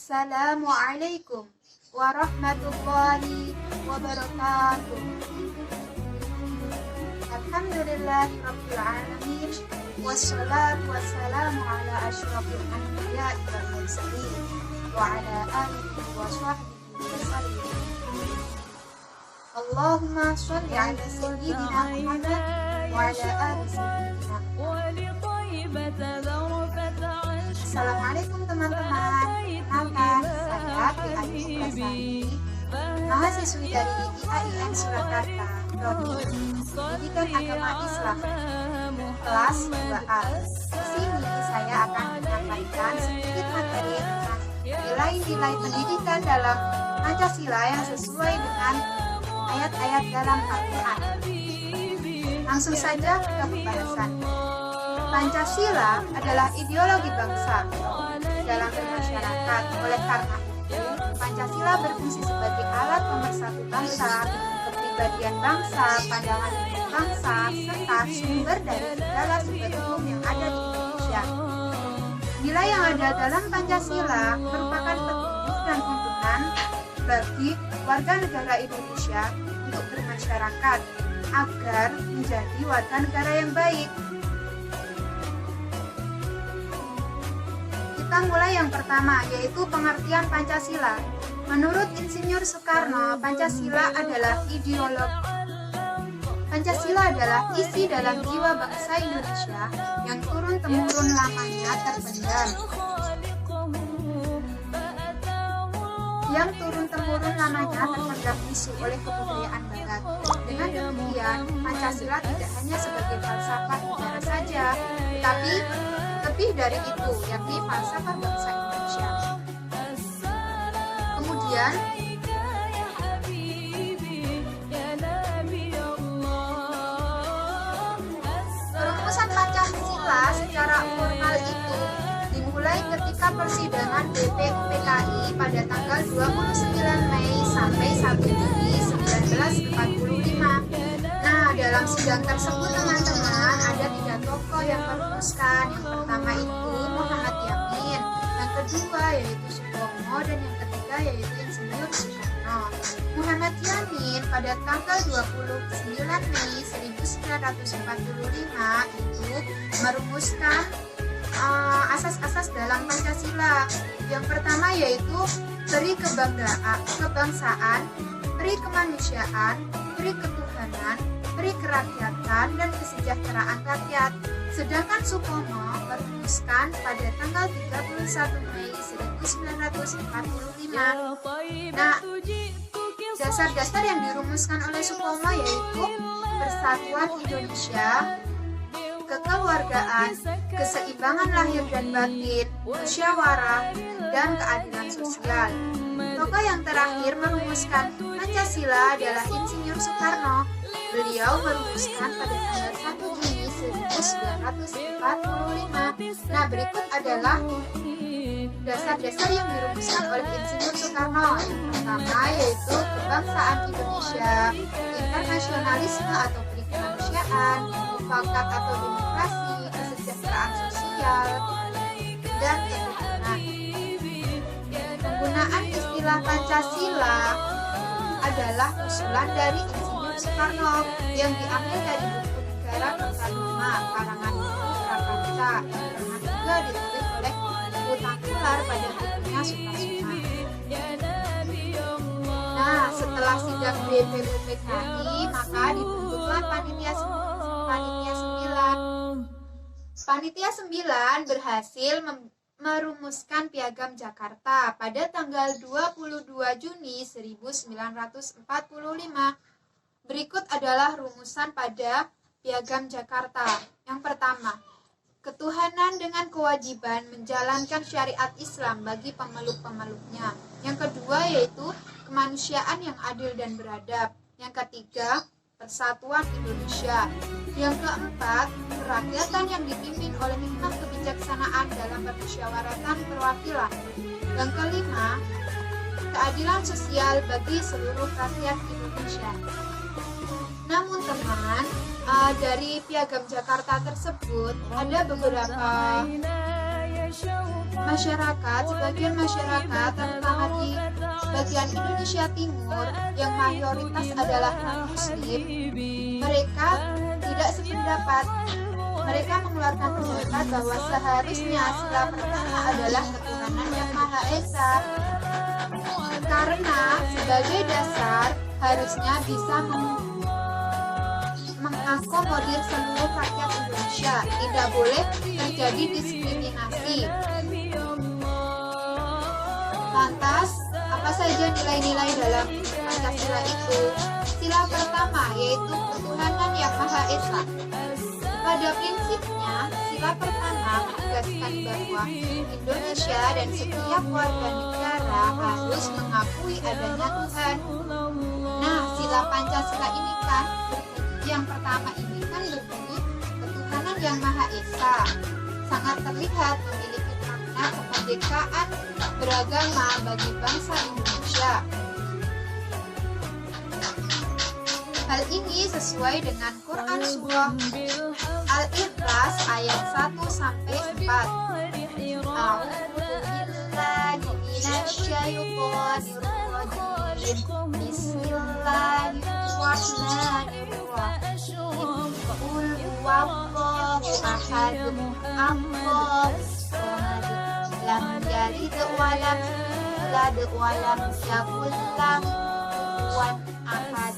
Assalamualaikum warahmatullahi wabarakatuh. Alhamdulillahi rabbil alamin. Wassalatu wassalamu ala asyrafil anbiya'i wal mursalin wa ala alihi wa sahbihi wasallim. Allahumma sholli ala sayyidina Muhammad wa ala ali sayyidina Muhammad. Assalamualaikum teman-teman. Kenalkan, saya Ayu Prasani, mahasiswi dari IAIN Surakarta, Prodi Pendidikan Agama Islam, kelas 2A. Di sini saya akan menyampaikan sedikit materi tentang nilai-nilai pendidikan dalam Pancasila yang sesuai dengan ayat-ayat dalam Al-Quran. Langsung saja ke pembahasan. Pancasila adalah ideologi bangsa dalam bermasyarakat. Oleh karena itu, Pancasila berfungsi sebagai alat pemersatu bangsa, kepribadian bangsa, pandangan hidup bangsa, serta sumber dari segala sumber hukum yang ada di Indonesia. Nilai yang ada dalam Pancasila merupakan petunjuk dan tuntunan bagi warga negara Indonesia untuk bermasyarakat agar menjadi warga negara yang baik. Kita mulai yang pertama, yaitu pengertian Pancasila. Menurut Insinyur Soekarno, Pancasila adalah isi dalam jiwa bangsa Indonesia yang turun-temurun lamanya terpendam bisu oleh kebudayaan Barat. Dengan demikian, Pancasila tidak hanya sebagai falsafah negara saja, tetapi lebih dari itu, yakni falsafah bangsa Indonesia. Kemudian, perumusan Pancasila secara formal itu dimulai ketika persidangan BPUPKI pada tanggal 29 Mei sampai 1 Juni 1945. Nah, dalam sidang tersebut teman-teman ada 3 tokoh yang merumuskan. Yang pertama itu Muhammad Yamin, yang kedua yaitu Sutomo, dan yang ketiga yaitu Insinyur Soekarno. Muhammad Yamin pada tanggal 29 Mei 1945 itu merumuskan asas-asas dalam Pancasila. Yang pertama yaitu peri kebangsaan, peri kemanusiaan, peri ketuhanan, peri kerakyatan, dan kesejahteraan rakyat. Sedangkan Sutomo merumuskan pada tanggal 31 Mei 1945. Nah, dasar-dasar yang dirumuskan oleh Sutomo yaitu persatuan Indonesia, kekeluargaan, keseimbangan lahir dan batin, musyawarah, dan keadilan sosial. Tokoh yang terakhir merumuskan Pancasila adalah Insinyur Soekarno. Beliau merumuskan pada tanggal 1 Juni 1945. Nah, berikut adalah dasar-dasar yang dirumuskan oleh Insinyur Soekarno. Yang pertama yaitu kebangsaan Indonesia, internasionalisme atau perikemanusiaan, mufakat atau demokrasi, kesejahteraan sosial, dan ketuhanan. Penggunaan istilah Pancasila adalah usulan dari Insinyur Soekarno yang diambil dari buku Negara Kertanegara karangan Prapatita, yang pernah juga ditulis oleh Utangkular pada bukunya Suta-Suna. Nah, setelah sidang BPUPKI, maka dibentuklah Panitia 9 berhasil merumuskan Piagam Jakarta pada tanggal 22 Juni 1945. Berikut adalah rumusan pada Piagam Jakarta. Yang pertama, ketuhanan dengan kewajiban menjalankan syariat Islam bagi pemeluk-pemeluknya. Yang kedua yaitu kemanusiaan yang adil dan beradab. Yang ketiga, persatuan Indonesia. Yang keempat, kerakyatan yang dipimpin oleh hikmah kebijaksanaan dalam permusyawaratan perwakilan. Yang kelima, keadilan sosial bagi seluruh rakyat Indonesia. Namun teman, dari Piagam Jakarta tersebut ada beberapa Sebagian masyarakat, terutama di bagian Indonesia Timur yang mayoritas adalah non-muslim, mereka tidak sependapat. Mereka mengeluarkan pendapat bahwa seharusnya sila pertama adalah ketuhanan yang Maha Esa, karena sebagai dasar harusnya bisa mengakomodir seluruh rakyat Indonesia. Tidak boleh terjadi diskriminasi. Lantas, apa saja nilai-nilai dalam Pancasila itu? Sila pertama yaitu ketuhanan yang Maha Esa. Pada prinsipnya, sila pertama menegaskan bahwa Indonesia dan setiap warga negara harus mengakui adanya Tuhan. Nah, sila Pancasila ini kan yang pertama ini kan berbunyi ketuhanan yang Maha Esa. Sangat terlihat memiliki makna kemerdekaan beragama bagi bangsa Indonesia. Hal ini sesuai dengan Quran Surah Al-Ikhlas ayat 1-4. Bismillahirrahmanirrahim. Qul huwallahu ahad, Allahu samad, lam yalid wa lam yulad wa lam yakul lahu kufuwan ahad.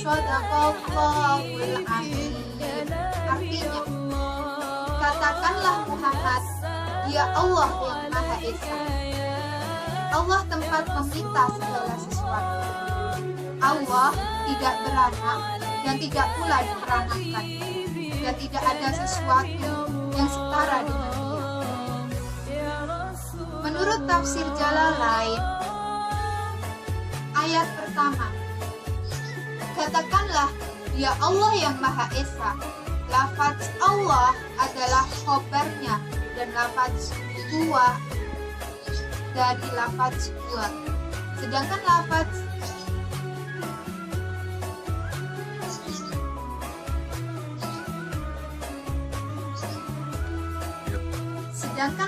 Shadaqallahul azim. Artinya, katakanlah Muhammad, dia Allah yang Maha Esa. Allah tempat meminta segala sesuatu. Allah tidak beranak dan tidak pula diperanakkan, dan tidak ada sesuatu yang setara dengan Dia. Menurut tafsir Jalalain, ayat pertama, katakanlah dia Allah yang Maha Esa. Lafaz Allah adalah khobarnya dan lafaz huwa dari lafaz huwa. Sedangkan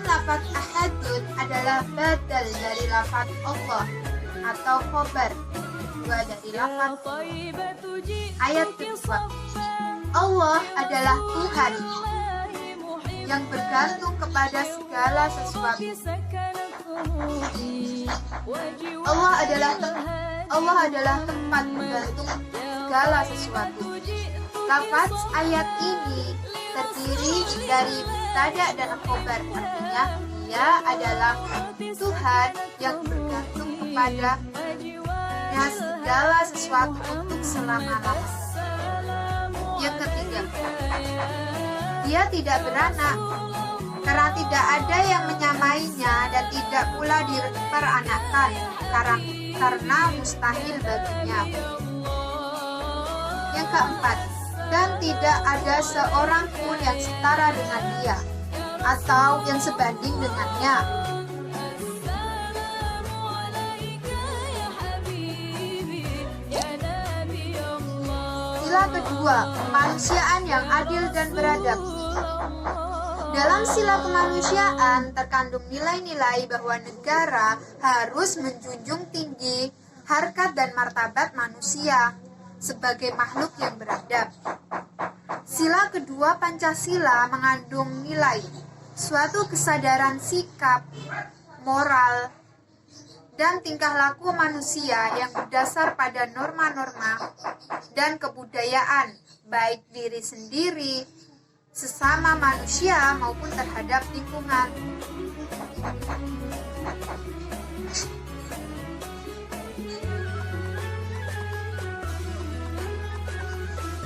lafaz ahadun adalah badal dari lafaz Allah atau khobar kedua dari lafaz. Ayat kedua, Allah adalah Tuhan yang bergantung kepada segala sesuatu. Allah adalah tempat bergantung segala sesuatu. Lafaz ayat ini terdiri dari mubtada dan khobar, artinya Dia adalah Tuhan yang bergantung kepada segala sesuatu untuk selama-lamanya. Yang ketiga, Dia tidak beranak karena tidak ada yang menyamainya dan tidak pula diperanakkan karena mustahil baginya. Yang keempat, dan tidak ada seorang pun yang setara dengan Dia atau yang sebanding dengannya. Sila kedua, kemanusiaan yang adil dan beradab. Dalam sila kemanusiaan terkandung nilai-nilai bahwa negara harus menjunjung tinggi harkat dan martabat manusia sebagai makhluk yang beradab. Sila kedua Pancasila mengandung nilai suatu kesadaran sikap, moral, dan tingkah laku manusia yang berdasar pada norma-norma dan kebudayaan, baik diri sendiri, sesama manusia maupun terhadap lingkungan.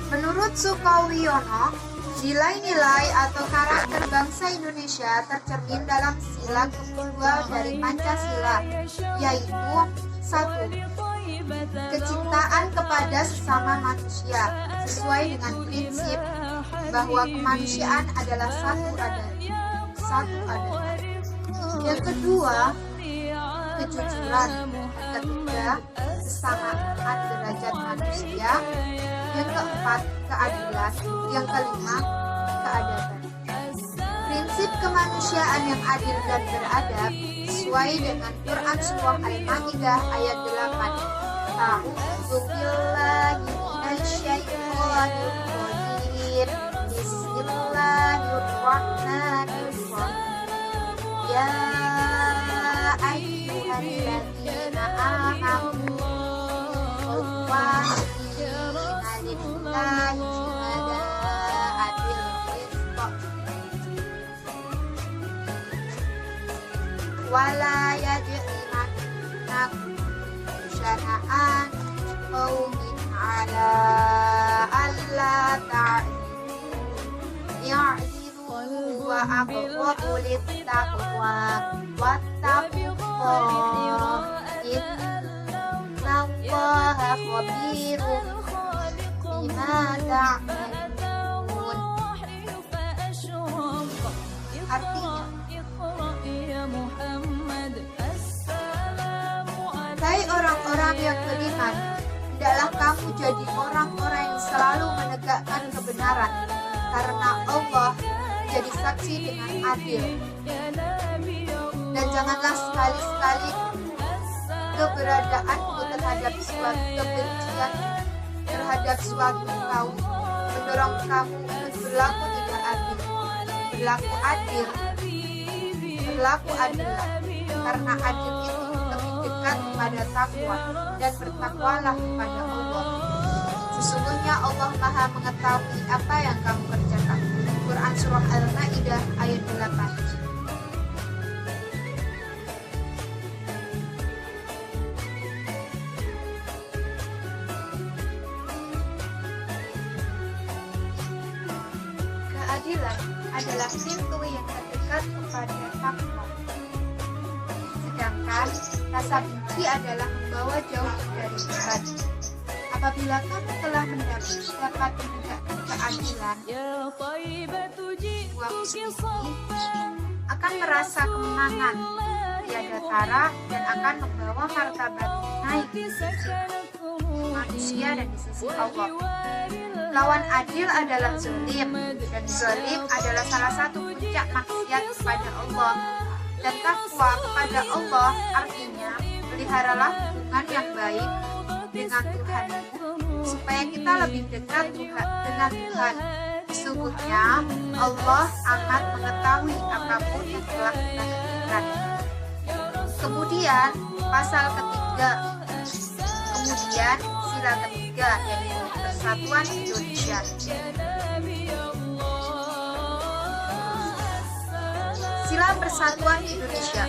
Menurut Sukowiono, nilai-nilai atau karakter bangsa Indonesia tercermin dalam sila kedua dari Pancasila, yaitu 1. Kecintaan kepada sesama manusia sesuai dengan prinsip bahwa kemanusiaan adalah satu adanya. Yang kedua, kejujuran. Ketiga, kesamaan derajat manusia. Yang keempat, keadilan. Yang kelima, keadaban. Prinsip kemanusiaan yang adil dan beradab sesuai dengan Quran Surah Al-Maidah ayat 8. A'udzu billahi minasyaitonir rajim. Bismillahirrahmanirrahim. Ya ayyuhalladzina amanu qawwamina lillahi syuhada'a bil qist wala yajrimannakum syana'an qaumin ala alla ta'dilu wa aqrabu lit-taqwa wattaqullaha innallaha khabirum bima ta'malun. Artinya, hai orang-orang yang beriman, hendaklah kamu jadi orang-orang yang selalu menegakkan kebenaran, karena Allah jadi saksi dengan adil. Dan janganlah sekali-sekali keberadaanmu terhadap suatu kebencian terhadap suatu kaum mendorong kamu untuk berlaku tidak adil. Berlaku adillah, karena adil itu lebih dekat kepada takwa, dan bertakwalah kepada Allah. Sesungguhnya Allah Maha mengetahui apa yang kamu kerjakan. Quran Surah Al-Maidah ayat 8. Keadilan adalah pintu yang terdekat kepada takwa. Sedangkan rasa benci adalah membawa jauh dari Tuhan. Apabila kamu telah dapat menegakkan keadilan, dua muslim akan merasa kemenangan, tiada tara, dan akan membawa martabat naik di sisi manusia dan di sisi Allah. Lawan adil adalah zalim, dan zalim adalah salah satu puncak maksiat kepada Allah. Dan takwa kepada Allah artinya peliharalah hubungan yang baik dengan Tuhanmu, supaya kita lebih dekat dengan Tuhan. Sesungguhnya Allah amat mengetahui apapun yang telah kita kerjakan. Kemudian sila ketiga, yaitu Persatuan Indonesia. Sila Persatuan Indonesia.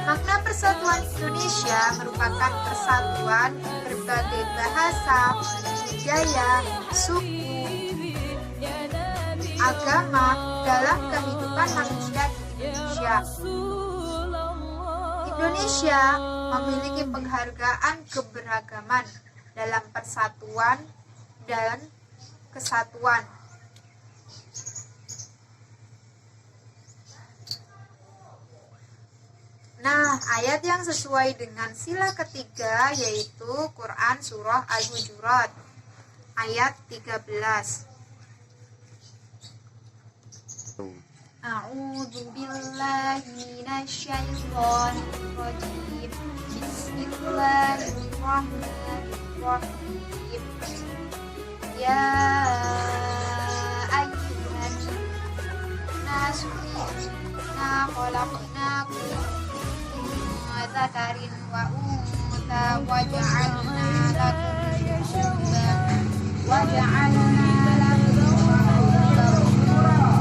Makna Persatuan Indonesia merupakan persatuan berbagai bahasa, budaya, suku, agama dalam kehidupan manusia di Indonesia. Indonesia memiliki penghargaan keberagaman dalam persatuan dan kesatuan. Nah, ayat yang sesuai dengan sila ketiga yaitu Quran Surah Al-Hujurat ayat 13. A'udzu billahi minasyaitonir rajim. Bismillahirrahmanirrahim. Ya ayyuhan nasu inna khalaqnakum dzakarin wa untha wa ja'alna lakum syu'uban wa ja'alna lakum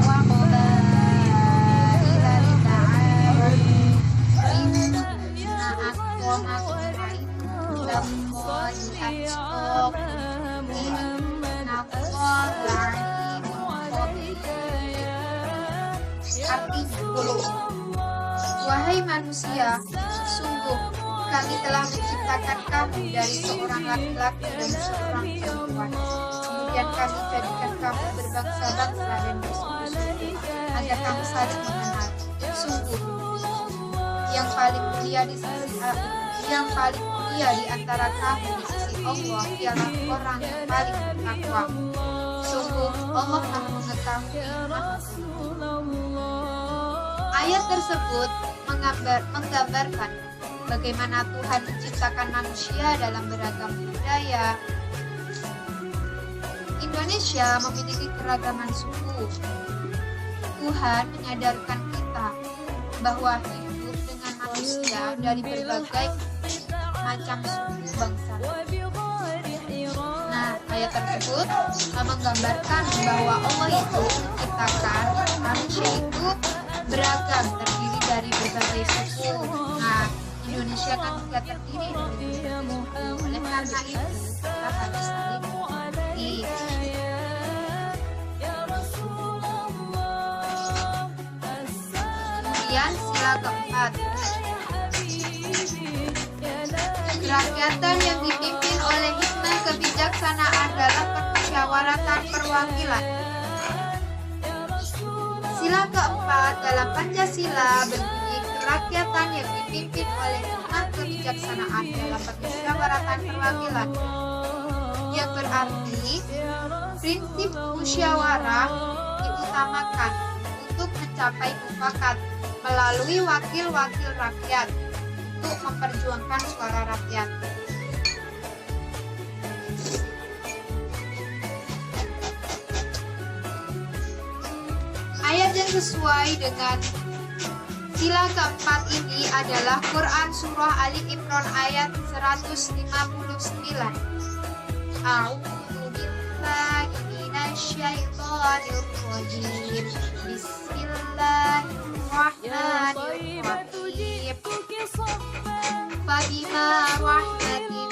wa qabaila lita'arafu inna akramakum 'indallahi atqakum innallaha 'alimun khabir. Artinya, wahai manusia, sungguh kami telah menciptakan kamu dari seorang laki-laki dan seorang perempuan. Kemudian kami jadikan kamu berbangsa-bangsa dan bersuku-suku agar kamu saling mengenal. Sungguh, yang paling mulia di antara kamu di sisi Allah ialah orang yang paling bertakwa. Sungguh Allah Maha mengetahui. Ayat tersebut menggambarkan bagaimana Tuhan menciptakan manusia dalam beragam budaya. Indonesia memiliki keragaman suku. Tuhan menyadarkan kita bahwa hidup dengan manusia dari berbagai macam suku bangsa. Nah, ayat tersebut menggambarkan bahwa Allah itu menciptakan manusia itu beragam, terdiri dari berbagai suku. Nah, Indonesia kan juga terdiri dari berbagai suku. Oleh karena itu, kita harus saling mengerti. Kemudian sila keempat, kerakyatan yang dipimpin oleh hikmah kebijaksanaan dalam permusyawaratan perwakilan. Sila keempat dalam Pancasila berbunyi kerakyatan yang dipimpin oleh hikmah kebijaksanaan dalam permusyawaratan perwakilan, yang berarti prinsip musyawarah diutamakan untuk mencapai mufakat melalui wakil-wakil rakyat untuk memperjuangkan suara rakyat. Ayat yang sesuai dengan sila keempat ini adalah Quran Surah Ali Imran ayat 159. A'udzu billahi minasyaitonir rajim. Bismillahirrahmanirrahim. Fabima rahmatin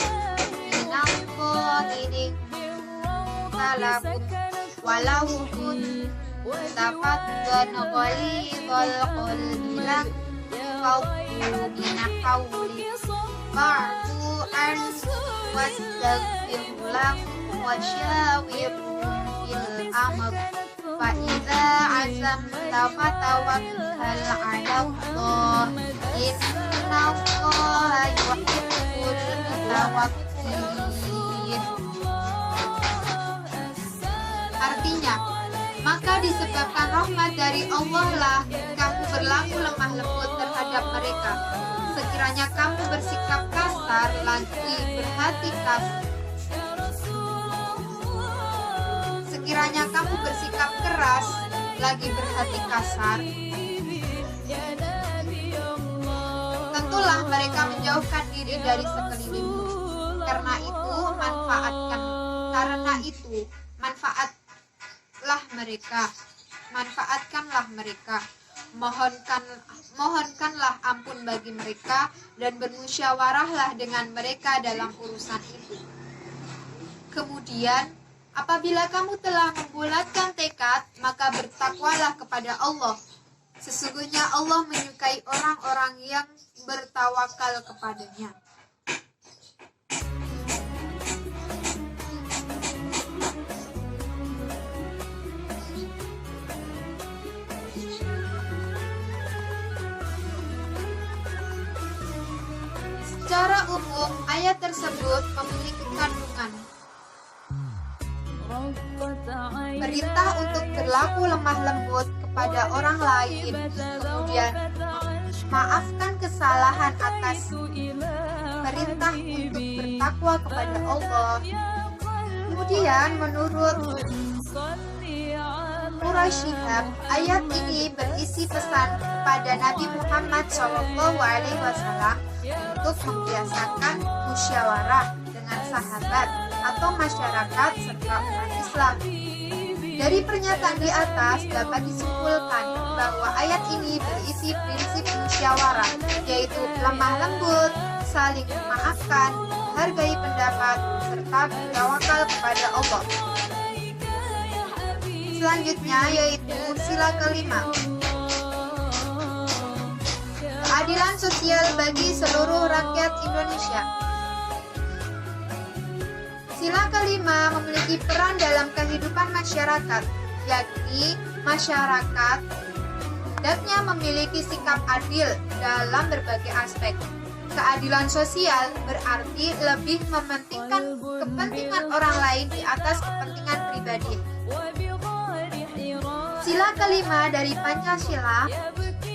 minallahi lintalahum walau tafaddan ghalidhal qalbi lam faddu min hawli fa'fu an wastaghfir lahum wasyawirhum fil amr fa idza azamta fatawakkal 'ala Allah inna Allaha yuhibbul mutawakkilin. Artinya, maka disebabkan rahmat dari Allah lah kamu berlaku lemah lembut terhadap mereka. Sekiranya kamu bersikap kasar, lagi berhati kasar. Sekiranya kamu bersikap keras, lagi berhati kasar, tentulah mereka menjauhkan diri dari sekelilingmu. Karena itu, manfaatkanlah mereka, mohonkanlah ampun bagi mereka, dan bermusyawarahlah dengan mereka dalam urusan itu. Kemudian, apabila kamu telah membulatkan tekad, maka bertakwalah kepada Allah. Sesungguhnya Allah menyukai orang-orang yang bertawakal kepadanya. Secara umum, ayat tersebut memiliki kandungan perintah untuk berlaku lemah lembut kepada orang lain, kemudian maafkan kesalahan atas perintah untuk bertakwa kepada Allah. Kemudian menurut Quraisyihab, ayat ini berisi pesan kepada Nabi Muhammad SAW untuk membiasakan musyawarah dengan sahabat atau masyarakat serta umat Islam. Dari pernyataan di atas dapat disimpulkan bahwa ayat ini berisi prinsip musyawarah, yaitu lemah lembut, saling memaafkan, menghargai pendapat, serta bertawakal kepada Allah. Selanjutnya yaitu sila kelima, keadilan sosial bagi seluruh rakyat Indonesia. Sila kelima memiliki peran dalam kehidupan masyarakat, yakni masyarakat hendaknya memiliki sikap adil dalam berbagai aspek. Keadilan sosial berarti lebih mementingkan kepentingan orang lain di atas kepentingan pribadi. Sila kelima dari Pancasila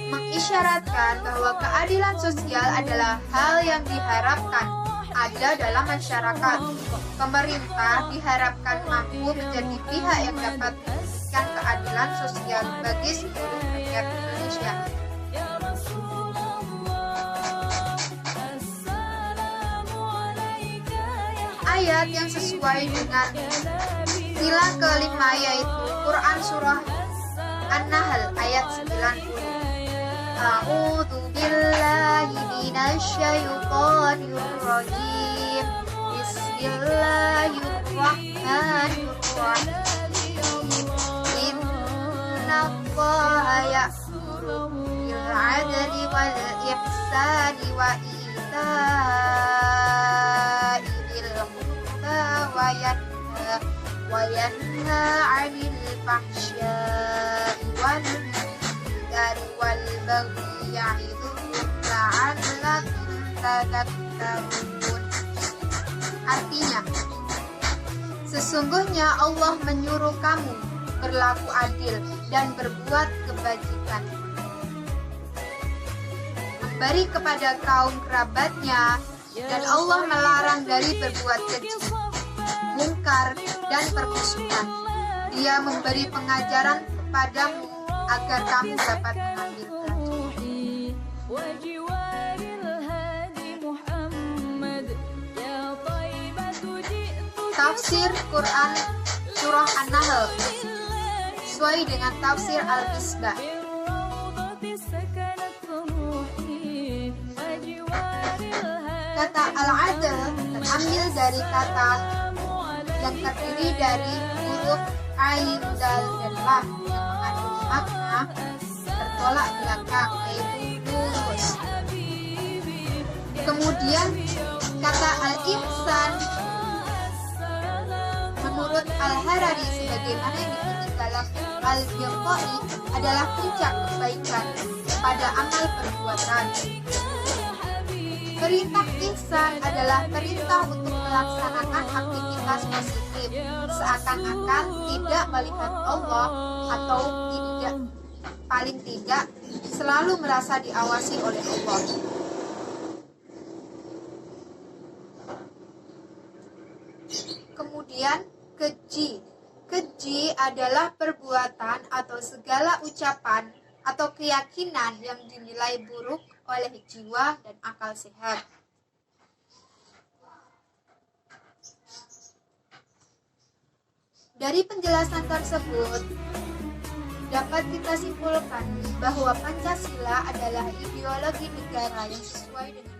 mengisyaratkan bahwa keadilan sosial adalah hal yang diharapkan ada dalam masyarakat. Pemerintah diharapkan mampu menjadi pihak yang dapat memberikan keadilan sosial bagi seluruh rakyat Indonesia. Ayat yang sesuai dengan sila kelima yaitu Quran Surah An-Nahl ayat 90. A'udzu billahi minasy syaithanir rajim. Bismillahirrahmanirrahim. Innallaha ya'muru bil 'adli wal ihsani wa ita'i dzil qurba wa yanha 'anil fahsya'i wal munkari wal baghi ya'idzukum la'allakum tadhakkarun. Artinya, sesungguhnya Allah menyuruh kamu berlaku adil dan berbuat kebajikan, memberi kepada kaum kerabatnya, dan Allah melarang dari berbuat keji, mungkar, dan permusuhan. Dia memberi pengajaran kepadamu agar kamu dapat mengambil pelajaran. Tafsir Quran Surah An-Nahl sesuai dengan tafsir Al-Misbah. Kata Al-Adl terambil dari kata yang terdiri dari huruf Ain, Dal, dan Lam yang mengandung makna bertolak belakang yaitu lurus. Kemudian kata Al-Ihsan menurut Al-Harari sebagaimana yang disebut dalam Al-Birqai adalah puncak kebaikan pada amal perbuatan. Perintah ihsan adalah perintah untuk melaksanakan aktivitas positif seakan-akan tidak melihat Allah atau tidak, paling tidak selalu merasa diawasi oleh Allah. Kemudian keji. Keji adalah perbuatan atau segala ucapan atau keyakinan yang dinilai buruk oleh jiwa dan akal sehat. Dari penjelasan tersebut, dapat kita simpulkan bahwa Pancasila adalah ideologi negara yang sesuai dengan